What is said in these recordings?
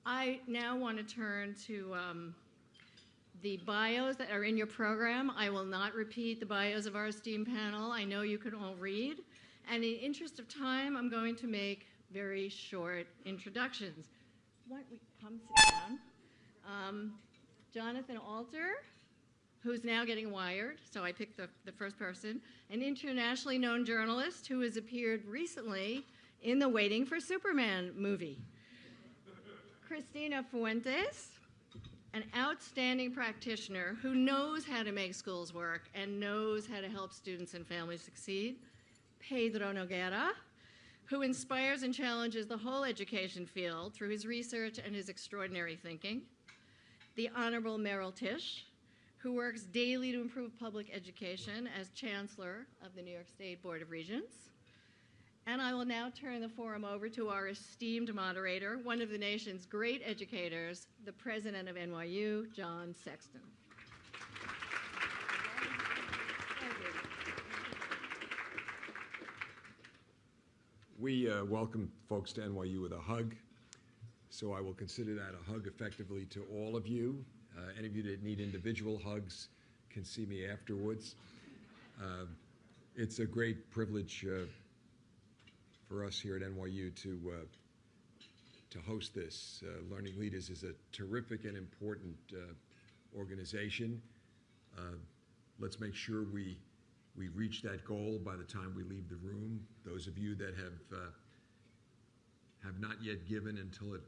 I now want to turn to the bios that are in your program. I will not repeat the bios of our esteemed panel. I know you can all read. And in the interest of time, I'm going to make very short introductions. Why don't we come sit down? Jonathan Alter, who's now getting wired, so I picked the first person, an internationally known journalist who has appeared recently in the Waiting for Superman movie. Cristina Fuentes, an outstanding practitioner who knows how to make schools work and knows how to help students and families succeed. Pedro Noguera, who inspires and challenges the whole education field through his research and his extraordinary thinking. The Honorable Merrill Tisch, who works daily to improve public education as Chancellor of the New York State Board of Regents. And I will now turn the forum over to our esteemed moderator, one of the nation's great educators, the president of NYU, John Sexton. We welcome folks to NYU with a hug, so I will consider that a hug effectively to all of you. Any of you that need individual hugs can see me afterwards. It's a great privilege for us here at NYU to host this. Learning Leaders is a terrific and important organization. Let's make sure we reach that goal by the time we leave the room. Those of you that have not yet given until it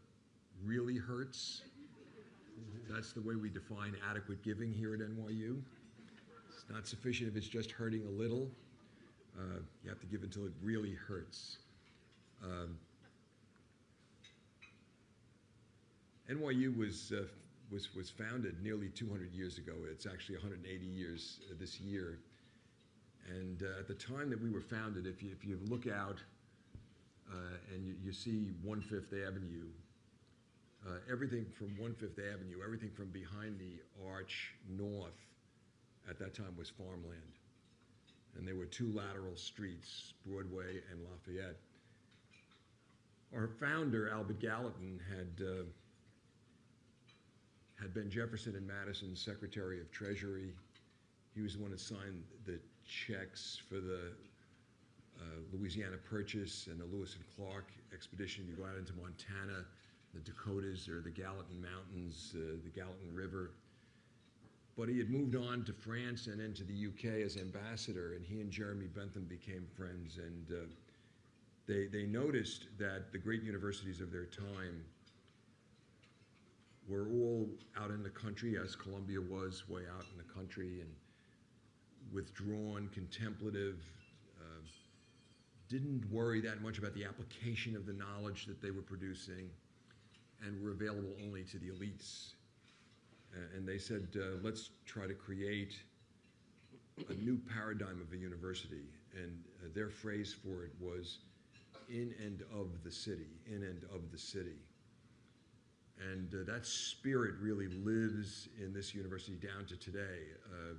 really hurts, that's the way we define adequate giving here at NYU. It's not sufficient if it's just hurting a little. You have to give until it really hurts. NYU was founded nearly 200 years ago. It's actually 180 years this year. And at the time that we were founded, if you look out and you see 1/5 Avenue, everything from 1/5 Avenue, everything from behind the arch north at that time was farmland. And there were two lateral streets, Broadway and Lafayette. Our founder, Albert Gallatin, had been Jefferson and Madison's Secretary of Treasury. He was the one that signed the checks for the Louisiana Purchase and the Lewis and Clark expedition. You go out into Montana, the Dakotas, or the Gallatin Mountains, the Gallatin River. But he had moved on to France and then to the UK as ambassador, and he and Jeremy Bentham became friends. And they noticed that the great universities of their time were all out in the country, as Columbia was way out in the country, and withdrawn, contemplative, didn't worry that much about the application of the knowledge that they were producing, and were available only to the elites. And they said, let's try to create a new paradigm of a university. And their phrase for it was in and of the city, in and of the city. And that spirit really lives in this university down to today.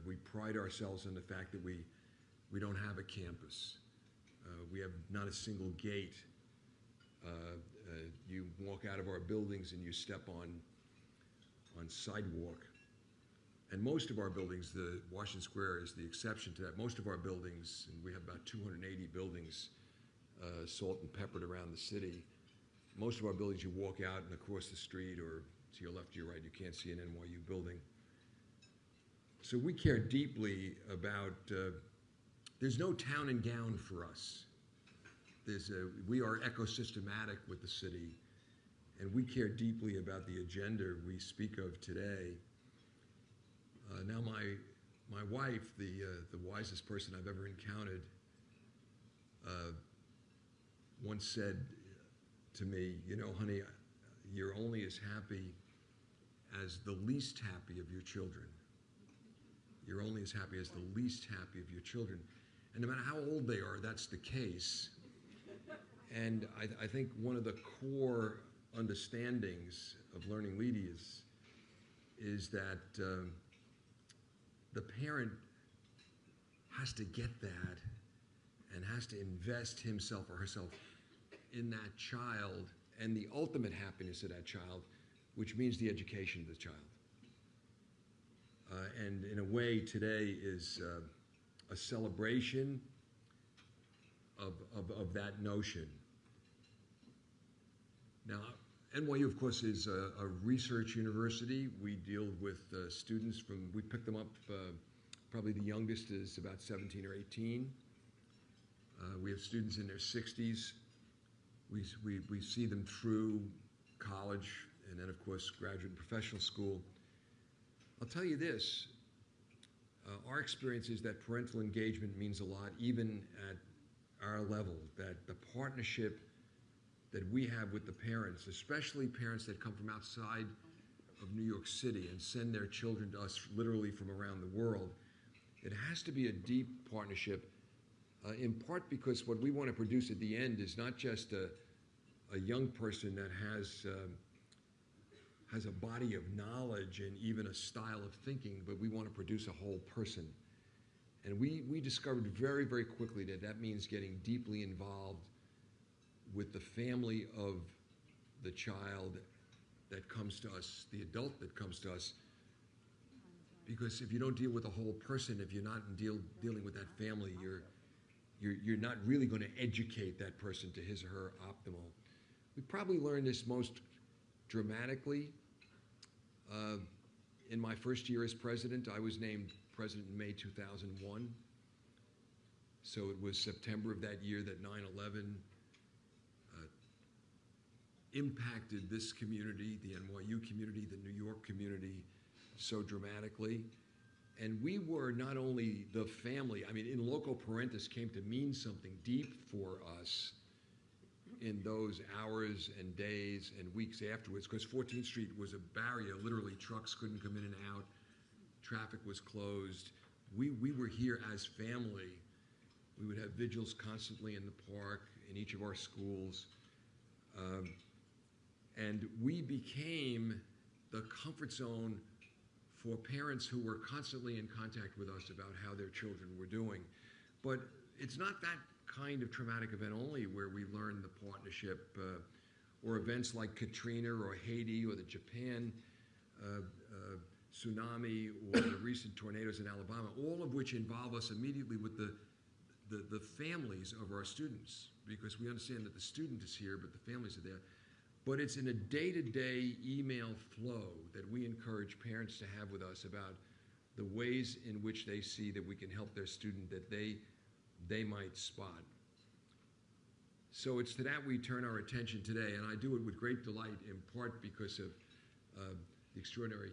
We pride ourselves on the fact that we don't have a campus. We have not a single gate. You walk out of our buildings and you step on sidewalk. And most of our buildings, the Washington Square is the exception to that. Most of our buildings, and we have about 280 buildings, salt and peppered around the city. Most of our buildings, you walk out and across the street or to your left or your right, you can't see an NYU building. So we care deeply about, there's no town and gown for us. We are ecosystematic with the city, and we care deeply about the agenda we speak of today. Now my wife, the wisest person I've ever encountered, once said to me, you know, honey, you're only as happy as the least happy of your children. You're only as happy as the least happy of your children. And no matter how old they are, that's the case. And I think one of the core understandings of Learning Leaders is that the parent has to get that and has to invest himself or herself in that child and the ultimate happiness of that child, which means the education of the child. And in a way, today is a celebration of that notion. Now, NYU, of course, is a research university. We deal with students we pick them up, probably the youngest is about 17 or 18. We have students in their 60s. We see them through college and then, of course, graduate and professional school. I'll tell you this, our experience is that parental engagement means a lot, even at our level, that the partnership that we have with the parents, especially parents that come from outside of New York City and send their children to us literally from around the world, it has to be a deep partnership, in part because what we want to produce at the end is not just a young person that has a body of knowledge and even a style of thinking, but we want to produce a whole person. And we discovered very, very quickly that means getting deeply involved with the family of the child that comes to us, the adult that comes to us. Because if you don't deal with the whole person, if you're not dealing with that family, you're not really going to educate that person to his or her optimal. We probably learned this most dramatically. In my first year as president, I was named president in May 2001. So it was September of that year that 9/11 impacted this community, the NYU community, the New York community, so dramatically. And we were not only the family, I mean, in loco parentis came to mean something deep for us in those hours and days and weeks afterwards, because 14th Street was a barrier. Literally, trucks couldn't come in and out. Traffic was closed. We were here as family. We would have vigils constantly in the park, in each of our schools. And we became the comfort zone for parents who were constantly in contact with us about how their children were doing. But it's not that kind of traumatic event only where we learn the partnership, or events like Katrina or Haiti or the Japan tsunami or the recent tornadoes in Alabama, all of which involve us immediately with the families of our students, because we understand that the student is here, but the families are there. But it's in a day-to-day email flow that we encourage parents to have with us about the ways in which they see that we can help their student that they might spot. So it's to that we turn our attention today, and I do it with great delight, in part because of the extraordinary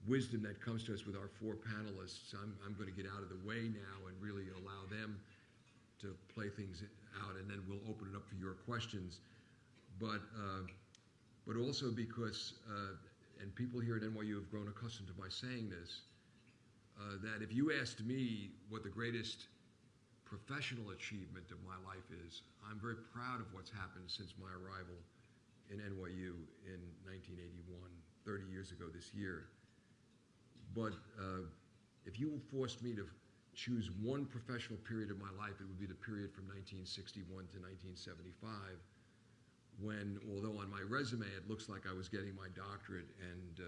wisdom that comes to us with our four panelists. I'm going to get out of the way now and really allow them to play things out, and then we'll open it up for your questions. But also because, and people here at NYU have grown accustomed to my saying this, that if you asked me what the greatest professional achievement of my life is, I'm very proud of what's happened since my arrival in NYU in 1981, 30 years ago this year. But if you forced me to choose one professional period of my life, it would be the period from 1961 to 1975, when, although on my resume it looks like I was getting my doctorate and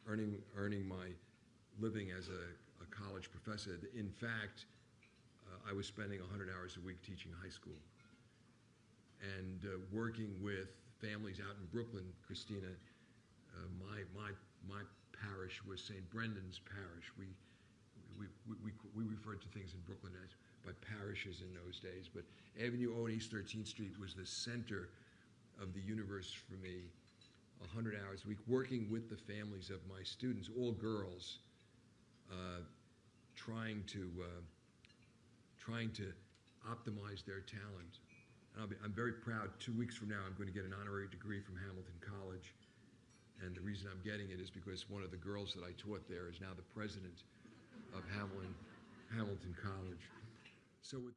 earning my living as a college professor, in fact, I was spending 100 hours a week teaching high school and working with families out in Brooklyn. Christina, my parish was St. Brendan's Parish. We referred to things in Brooklyn as by parishes in those days, but Avenue O and East 13th Street was the center of the universe for me. 100 hours a week, working with the families of my students, all girls, trying to optimize their talent. And I'm very proud. 2 weeks from now, I'm going to get an honorary degree from Hamilton College, and the reason I'm getting it is because one of the girls that I taught there is now the president of Hamilton College. So with